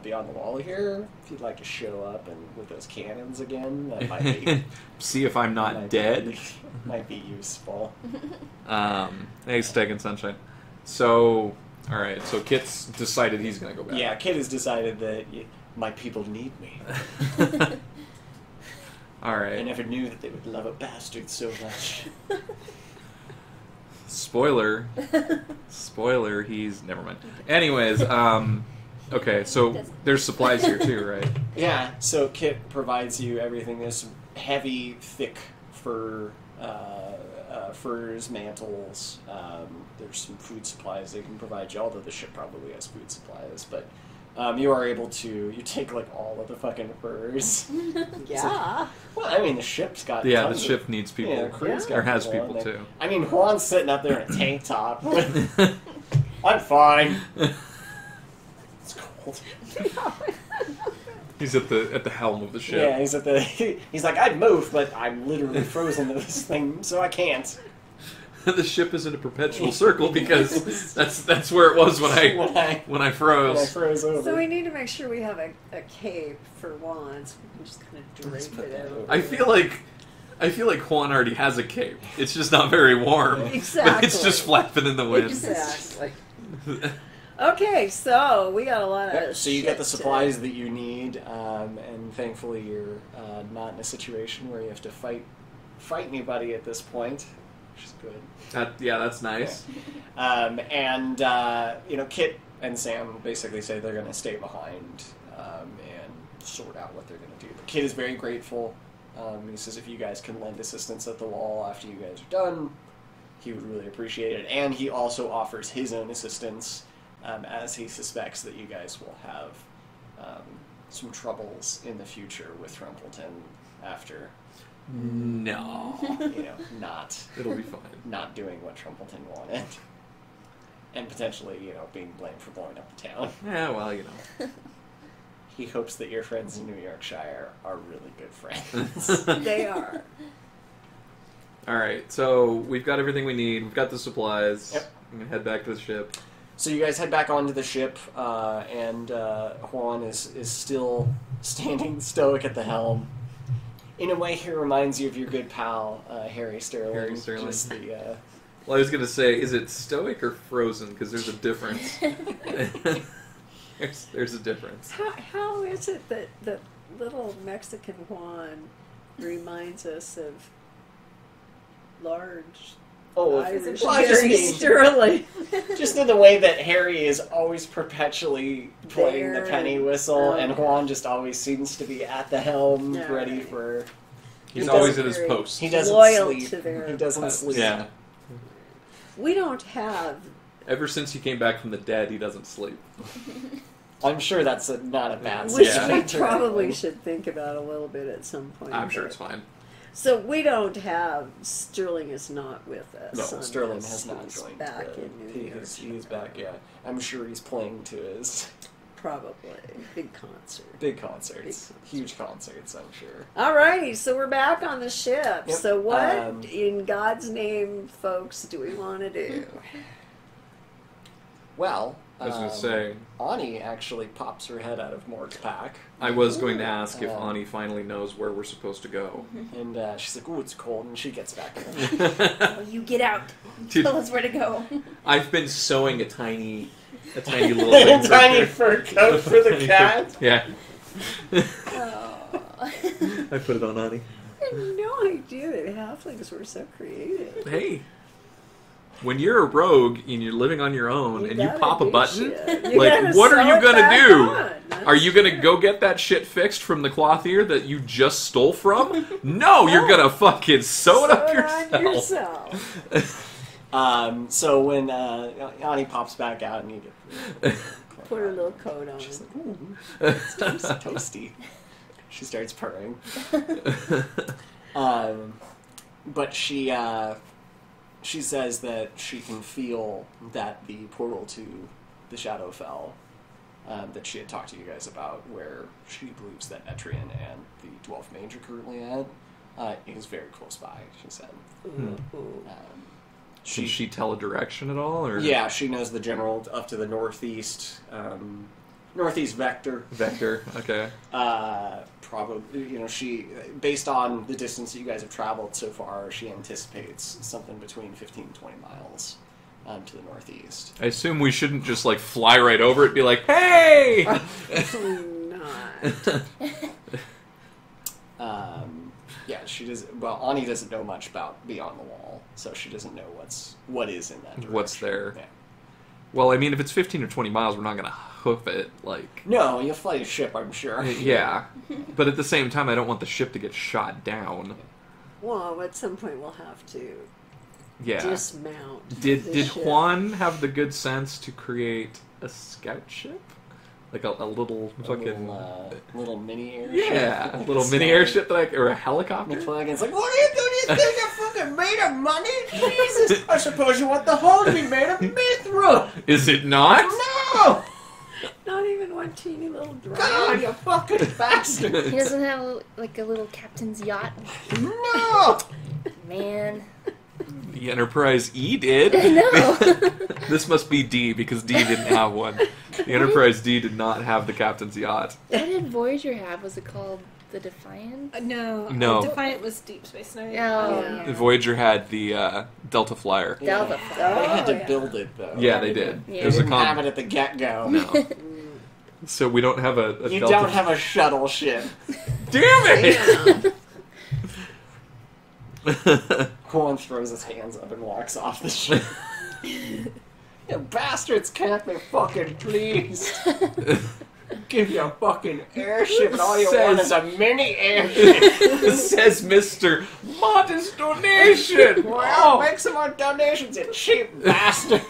beyond the wall here, if you'd like to show up and with those cannons again, that might be... See if I'm not dead. Might be useful. Hey, Steak and Sunshine. So, alright, so Kit's decided he's going to go back. Yeah, Kit has decided that my people need me. Alright. I never knew that they would love a bastard so much. Spoiler, he's... Never mind. Anyways, okay, so there's supplies here too, right? Yeah, so Kit provides you everything. This heavy, thick fur, furs, mantles. There's some food supplies they can provide you, although the ship probably has food supplies. But you are able to... You take, all of the fucking furs. Yeah. Well, I mean, the ship's got... Yeah, the tons ship of, needs people. Yeah, the crew's got Or has people people on there. too. I mean, Juan's sitting up there in a tank top. I'm fine. It's cold. He's at the helm of the ship. Yeah, he's like, I'd move, but I'm literally frozen to this thing, so I can't. The ship is in a perpetual circle because that's where it was when I froze. When I froze over. So we need to make sure we have a cape for Juan, so we can just kind of drape it over. I feel like Juan already has a cape. It's just not very warm. Exactly. It's just flapping in the wind. Exactly. Okay, so we got a lot of Yep, so you get the shit supplies that you need, and thankfully you're not in a situation where you have to fight anybody at this point, which is good. That's nice. Kit and Sam basically say they're going to stay behind and sort out what they're going to do. But Kit is very grateful. He says if you guys can lend assistance at the wall after you guys are done, he would really appreciate it. And he also offers his own assistance, as he suspects that you guys will have some troubles in the future with Trumpleton after... No. It'll be fine. Not doing what Trumpleton wanted. And potentially, being blamed for blowing up the town. Yeah, well, He hopes that your friends in New Yorkshire are really good friends. They are. Alright, so we've got everything we need. We've got the supplies. Yep. I'm going to head back to the ship. So you guys head back onto the ship, and Juan is still standing stoic at the helm. In a way, he reminds you of your good pal, Harry Sterling. Harry Sterling. Just the, Well, I was going to say, is it stoic or frozen? Because there's a difference. there's a difference. How is it that the little Mexican Juan reminds us of large Irish well, I just Harry mean- Sterling? just in the way that Harry is always perpetually playing the There. penny whistle, and Okay. Juan just always seems to be at the helm, All ready right. for... He's He always doesn't at his very- post. He doesn't Loyal sleep. to their He doesn't post. sleep. Yeah. We don't have. Ever since he came back from the dead, he doesn't sleep. I'm sure that's not a bad Which situation. we probably should think about a little bit at some point. I'm sure but- it's fine. So we don't have. Sterling is not with us. No, on Sterling this. has not He's joined. back in New York. He's back, yeah. I'm sure he's playing to his Probably big concert. big concerts. Huge concerts, I'm sure. Alrighty, so we're back on the ship. Yep. So what, in God's name, folks, do we want to do? Well, I was going to say, Ani actually pops her head out of Morg's pack, I was going to ask if Um, Ani finally knows where we're supposed to go. and she's like, "Ooh, it's cold," and she gets back in. Oh, you get out. Dude. Tell us where to go. I've been sewing a tiny little thing. for Tiny her. fur coat for the cat. Yeah. Oh. I put it on Ani. I had no idea that halflings were so creative. Hey, when you're a rogue and you're living on your own and you gotta pop a do button, shit. You like, gotta what are sew you it gonna back do? on. That's Are you gonna go get that shit fixed from the clothier that you just stole from? No, you're gonna fucking sew it up on yourself. yourself. So when Ani pops back out and you get Put her little coat on. she's like, "Ooh, it's toasty." She starts purring. But she says that she can feel that the portal to the Shadowfell that she had talked to you guys about, where she believes that Etrian and the Dwarf Mage are currently at, is very close by, she said. Ooh. Can she tell a direction at all? Or Yeah, she knows the general up to the northeast, northeast vector. Vector. Okay. Probably, she, based on the distance that you guys have traveled so far, she anticipates something between 15 and 20 miles to the northeast. I assume we shouldn't just like fly right over it, be like, "Hey!" Yeah, she does. Well, Ani doesn't know much about Beyond the Wall, so she doesn't know what is in that direction. What's there? Yeah. Well, I mean, if it's 15 or 20 miles, we're not going to hoof it, like... No, you'll fly a ship, I'm sure. Yeah. But at the same time, I don't want the ship to get shot down. Well, at some point we'll have to dismount. Did ship. Juan have the good sense to create a scout ship? Like a little fucking... little mini airship. Yeah, a little mini airship or a helicopter? McFlagon's like, what are you doing? You think you're fucking made of money? Jesus! I suppose you want the hull to be made of mithril! Is it not? No! Not even one teeny little drop. God, you fucking bastard! He doesn't have like a little captain's yacht. No! Man. The Enterprise E did. No. This must be D, because D didn't have one. The Enterprise D did not have the captain's yacht. What did Voyager have? Was it called the Defiant? No. No. Defiant was Deep Space Nine. Oh, Yeah. yeah. Voyager had the Delta Flyer. Delta. They had to yeah. build it, though. Yeah, they did. Yeah. It was a Didn't have it at the get-go. No. So we don't have a You Delta... don't have a shuttle ship. Damn it! Juan throws his hands up and walks off the ship. You bastards can't be fucking pleased. Give you a fucking airship and all you want is a mini airship. Says Mr. Modest Donation! Well, make some more donations, you cheap bastard.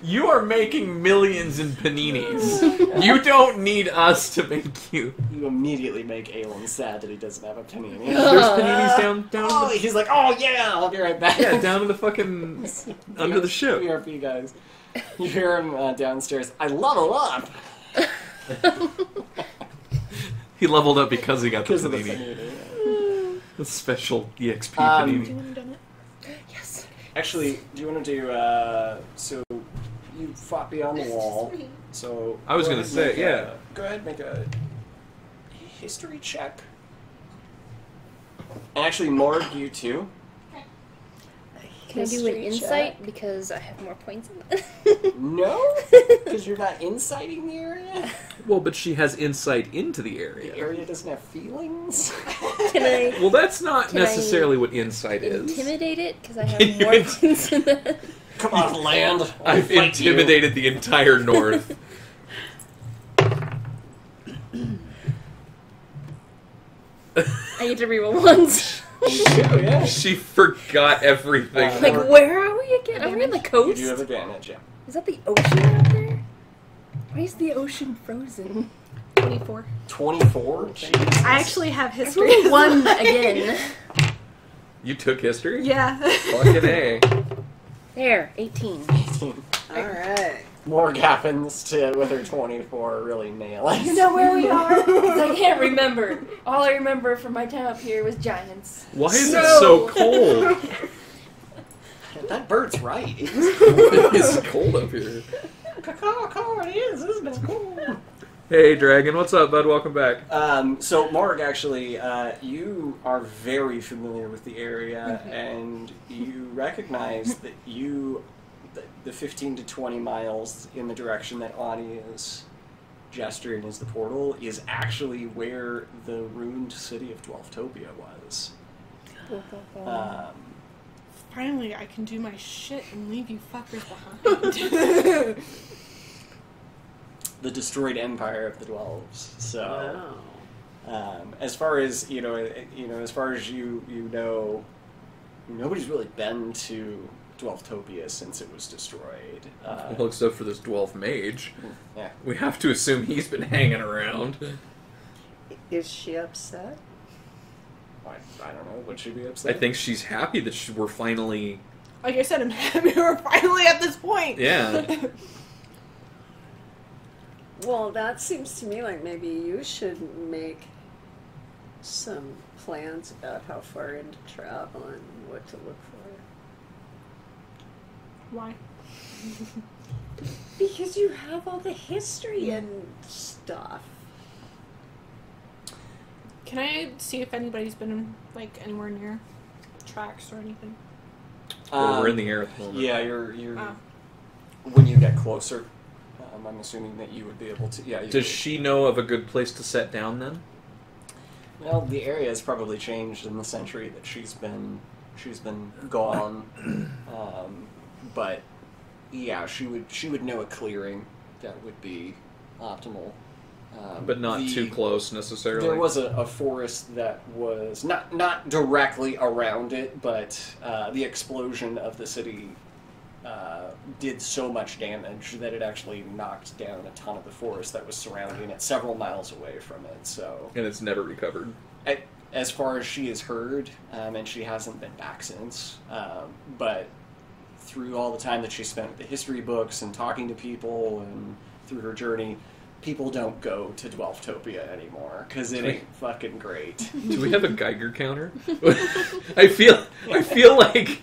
You are making millions in paninis. You don't need us to make you. You immediately make Aelin sad that he doesn't have a panini. There's paninis down Oh, in he's like, oh yeah, I'll be right back. the, yeah, down in the fucking under the ship. PRP guys. You hear him downstairs. I level up He leveled up because he got the because of the panini. panini. The special EXP Do panini. you want to donut? Yes. Actually, do you want to do? So you fought Beyond the Wall. So I was go gonna ahead, say, make yeah. Go ahead, make a history check. And actually, Morg, you too. Can I do an insight because I have more points in that? No, because you're not inciting the area. Well, but she has insight into the area. The area doesn't have feelings. Can I Well, that's not Can I necessarily what insight is. intimidate it because I have more points in that? Come on, land. I'll I've fight you. intimidated the entire North. I get to reroll once. You do, yeah. She forgot everything. Like, where are we again? Are we on the You coast? do have advantage, yeah. Is that the ocean out there? Why is the ocean frozen? 24. 24. I actually have I history. rolled one again. You took history? Yeah. Fucking A. There, 18. Alright. Morg happens to, with her 24, really nail it. You know where we are? 'Cause I can't remember. All I remember from my time up here was giants. Why is it so cold? That bird's right. It It's cold up here. it is. This has been cool. Hey, Dragon, what's up, bud? Welcome back. So, Morg, actually, you are very familiar with the area, and you recognize that the 15 to 20 miles in the direction that Ani is gesturing as the portal is actually where the ruined city of Dwelftopia was. Finally, I can do my shit and leave you fuckers behind. The destroyed empire of the Dwelves. So, Wow. as far as as far as you know, nobody's really been to Dwelftopia since it was destroyed. Well, except for this dwarf mage. Yeah. We have to assume he's been hanging around. Is she upset? I don't know. Would she be I upset? think she's happy that we're finally... Like I said, I'm happy we're finally at this point. Yeah. Well, that seems to me like maybe you should make some plans about how far into travel and what to look for. Why? Because you have all the history and stuff. Can I see if anybody's been like anywhere near tracks or anything? Well, we're in the air at the moment. Yeah, you're. When you get closer, I'm assuming that you would be able to. Yeah. Does she know of a good place to set down then? Well, the area has probably changed in the century that she's been gone. But yeah, she would know a clearing that would be optimal. But not too close necessarily. There was a forest that was not directly around it, but the explosion of the city did so much damage that it actually knocked down a ton of the forest that was surrounding it several miles away from it. So, and it's never recovered. As far as she has heard, and she hasn't been back since, but through all the time that she spent with the history books and talking to people and through her journey, people don't go to Dwelftopia anymore because it ain't fucking great. Do we have a Geiger counter? I feel like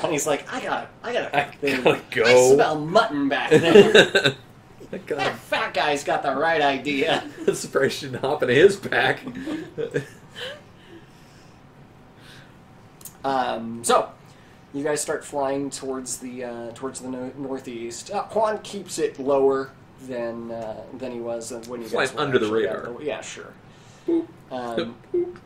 Bonnie's like, I gotta go. I smell mutton back there. That fat guy's got the right idea. I'm surprised she didn't hop into his pack. So, you guys start flying towards the northeast. Juan keeps it lower than he was when you guys flying were under the actually radar. Yeah, sure. Boop. Boop.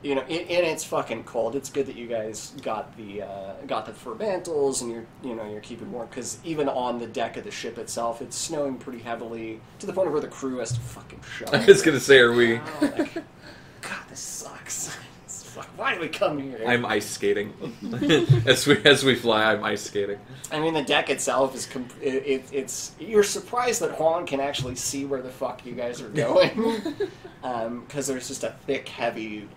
You know, and it's fucking cold. It's good that you guys got the fur mantles and you're keeping warm because even on the deck of the ship itself, it's snowing pretty heavily to the point where the crew has to fucking shovel. I was gonna say, are we? Like, God, this sucks. Why do we come here? I'm ice skating. as we fly, I'm ice skating. I mean, the deck itself is it's. You're surprised that Juan can actually see where the fuck you guys are going, because there's just a thick, heavy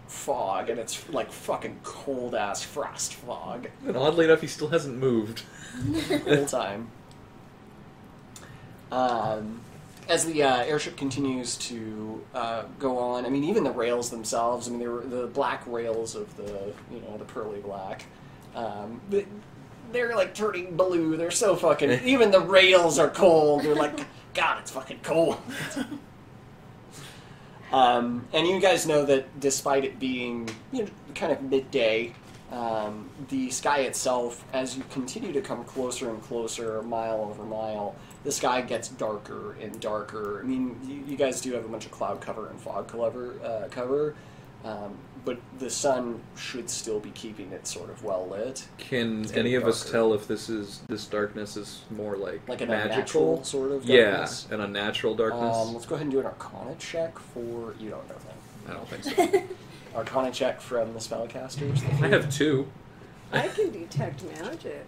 fog, and it's like fucking cold ass frost fog. And oddly enough, he still hasn't moved the whole time. As the airship continues to go on, I mean, even the rails themselves. I mean, they were the black rails of the pearly black. They're like turning blue. They're so fucking. Even the rails are cold. They're like, God, it's fucking cold. And you guys know that despite it being kind of midday, the sky itself, as you continue to come closer and closer, mile over mile, the sky gets darker and darker. I mean, you guys do have a bunch of cloud cover and fog cover, but the sun should still be keeping it sort of well lit. Can any of us tell if this darkness is more like a magical unnatural sort of darkness? Yeah, an unnatural darkness. Let's go ahead and do an Arcana check for... You don't know that. I don't think so. Arcana check from the spellcasters. I have 2. I can detect magic.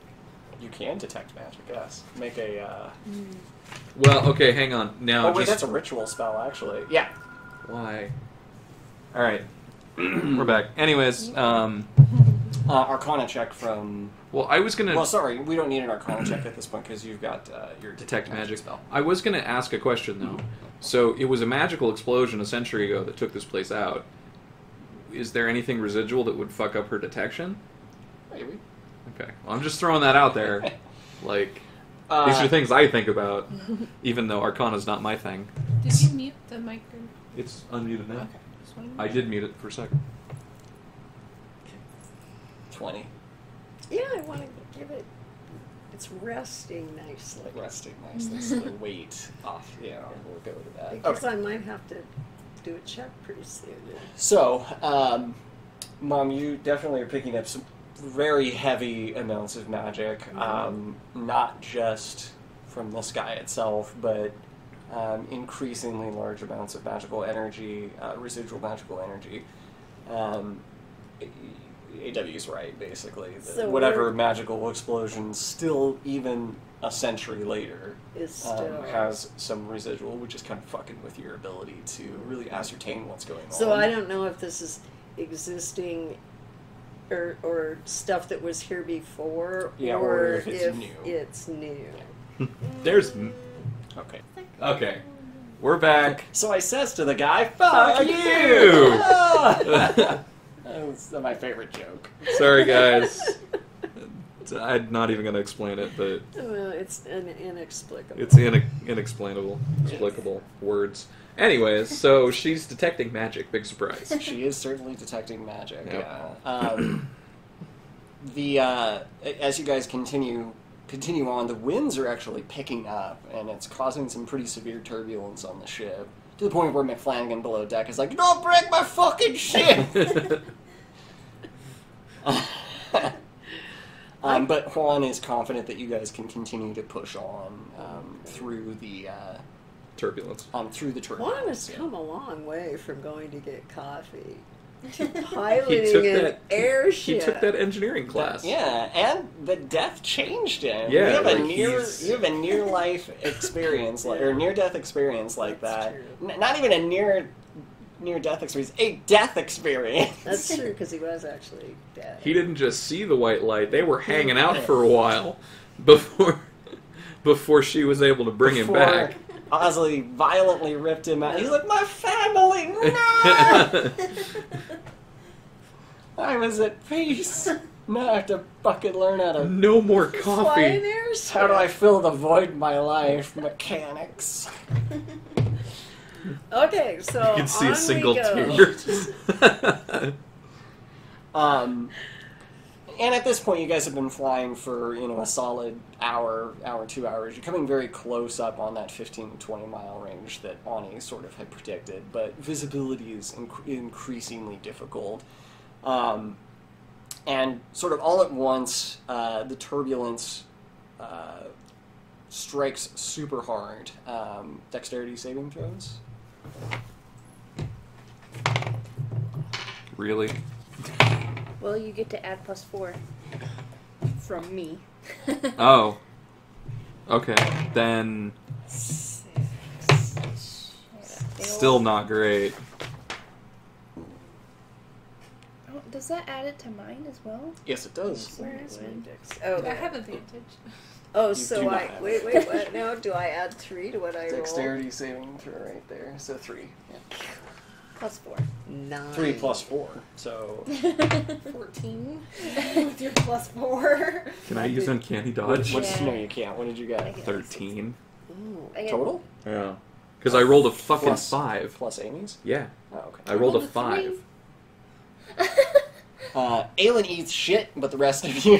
You can detect magic, yes. Make a... Well, okay, hang on. Now, Oh, wait, that's a ritual spell, actually. Yeah. Why? Alright. We're back. Anyways, Arcana check from... well, I was gonna... Well, sorry, we don't need an Arcana check at this point because you've got your detect magic spell. I was gonna ask a question, though. So, it was a magical explosion a century ago that took this place out. Is there anything residual that would fuck up her detection? Maybe. Okay. Well, I'm just throwing that out there. Like, these are things I think about, even though Arcana's not my thing. Did you mute the mic? It's unmuted now. Okay. Just wanted to I did mute it for a second. 20. Yeah, I want to give it. It's resting nicely. Resting nicely, so the weight off. Yeah, we'll go with that. Because I might have to do a check pretty soon. So, Mom, you definitely are picking up some very heavy amounts of magic, not just from the sky itself, but increasingly large amounts of magical energy, residual magical energy. AW's right, basically. So whatever magical explosion still, even a century later, Is still has some residual, which is kind of fucking with your ability to really ascertain what's going on. So I don't know if this is existing or stuff that was here before, Yeah, or if it's new. It's new. There's... Okay. Okay. We're back. So I says to the guy, "Fuck Fuck you!" you! That was my favorite joke. Sorry, guys. I'm not even going to explain it, but Well, it's inexplicable. it's inexplainable, explicable words. Anyways, so she's detecting magic. Big surprise. She is certainly detecting magic. Yep. Yeah. As you guys continue on, the winds are actually picking up, and it's causing some pretty severe turbulence on the ship, to the point where McFlanagan below deck is like, "Don't break my fucking ship!" But Juan is confident that you guys can continue to push on through the Turbulence. through the turbulence. Juan has come a long way from going to get coffee to He piloting took an that. airship. He took that engineering class. Yeah, and the death changed him. Yeah, you have like you have a near life experience, or near death experience like That's that. true. Not even a near death experience, a deth experience. That's true, because he was actually dead. He didn't just see the white light; they were hanging out for a while before she was able to bring him back. Osley violently ripped him out. He's like, "My family, no!" I was at peace. Now I have to fucking learn how to. No more Fly an coffee. airship. How do I fill the void in my life? Mechanics. Okay, so You can see on a single we go. tear. And at this point, you guys have been flying for, a solid hour, 2 hours. You're coming very close up on that 15 to 20 mile range that Ani sort of had predicted, but visibility is increasingly difficult. And sort of all at once, the turbulence strikes super hard. Dexterity saving throws? Really? Well, you get to add +4 from me. Oh. Okay. Then still not great. Oh, does that add it to mine as well? Yes, it does. Where is mine? Oh, I have advantage. oh, You so do I not have wait. it. What now? Do I add 3 to what I roll? Dexterity saving throw right there. So 3. Yeah. +4. 9. 3 plus 4. So 14 with your +4. Can I use uncanny dodge? what's Yeah. no, you can't. What did you I get? get 13. Ooh. I get Total? Yeah. Because I rolled a fucking Plus- 5. Plus Amy's? Yeah. Oh, okay. I rolled a rolled a 5. 3. Aelin eats shit, but the rest of you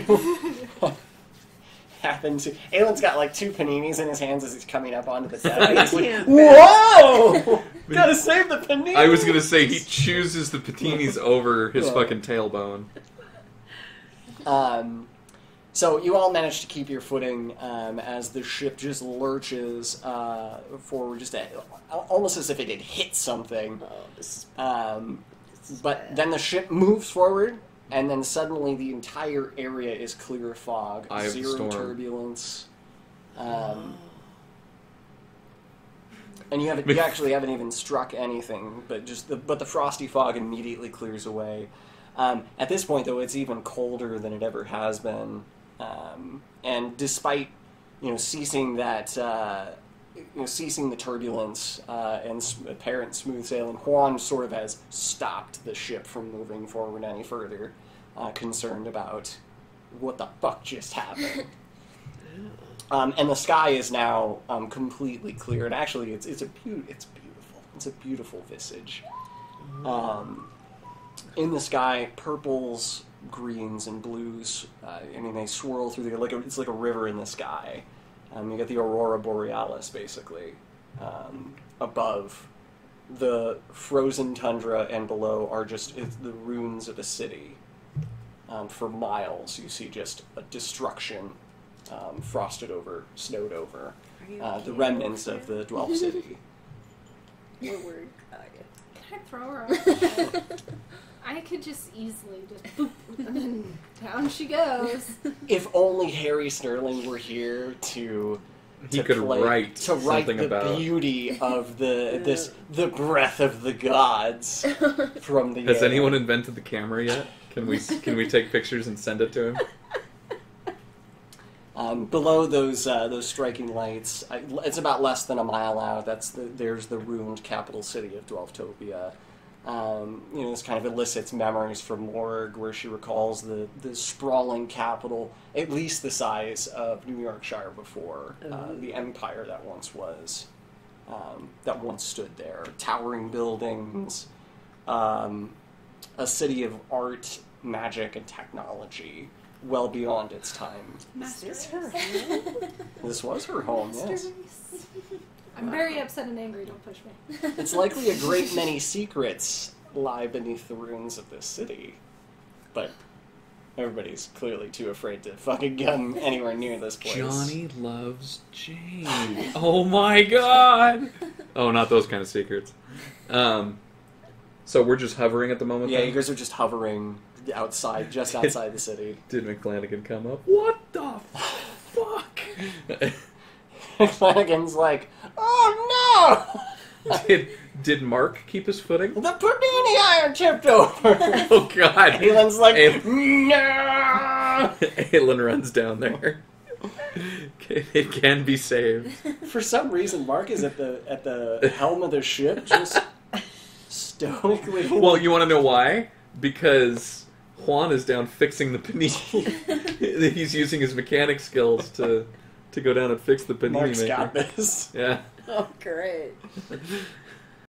happen to. Aelin's got like 2 paninis in his hands as he's coming up onto the deck. He's like, can't whoa! Gotta save the paninis! I was gonna say he chooses the patinis over his Yeah. fucking tailbone. So you all manage to keep your footing as the ship just lurches forward, almost as if it had hit something. Oh, this is But then the ship moves forward, and then suddenly the entire area is clear of fog, Eye of the 0 storm. turbulence, and you actually haven't even struck anything, but the frosty fog immediately clears away. At this point, though, it's even colder than it ever has been, and despite ceasing that. Ceasing the turbulence and apparent smooth sailing, Juan sort of has stopped the ship from moving forward any further, concerned about what the fuck just happened. And the sky is now completely clear, and actually, it's beautiful. It's a beautiful visage. In the sky, purples, greens, and blues. They swirl through it's like a river in the sky. You get the aurora borealis, basically, above. The frozen tundra and below are just the ruins of a city. For miles, you see just a destruction, frosted over, snowed over, the remnants of the Dwelf City. your word. Can I throw her off? I could just easily just boop, and then down she goes. If only Harry Sterling were here to He could write something the about. beauty of the breath of the gods from the Has air. anyone invented the camera yet? Can we take pictures and send it to him? Below those striking lights, it's about less than a mile out. There's the ruined capital city of Dwelftopia. This kind of elicits memories from Morg, where she recalls the sprawling capital, at least the size of New Yorkshire before, the empire that once was, that once stood there. Towering buildings, a city of art, magic, and technology, well beyond its time. Is this her home? This was her home, yes. I'm very upset and angry, don't push me. It's likely a great many secrets lie beneath the ruins of this city. But everybody's clearly too afraid to fucking come anywhere near this place. Johnny loves Jane. Oh my god! Oh, not those kind of secrets. So we're just hovering at the moment? Yeah, then? you guys are just hovering outside, just outside the city. Did McFlanagan come up? What the fuck? Flanagan's like, oh no! Did Mark keep his footing? The Perdini iron tipped over! Oh god! Aylin's like, no! Aylin runs down there. It can be saved. For some reason, Mark is at the helm of the ship, just stoically. Well, you want to know why? Because Juan is down fixing the panini. He's using his mechanic skills to go down and fix the panini Mark's maker. got this. Yeah. Oh, great.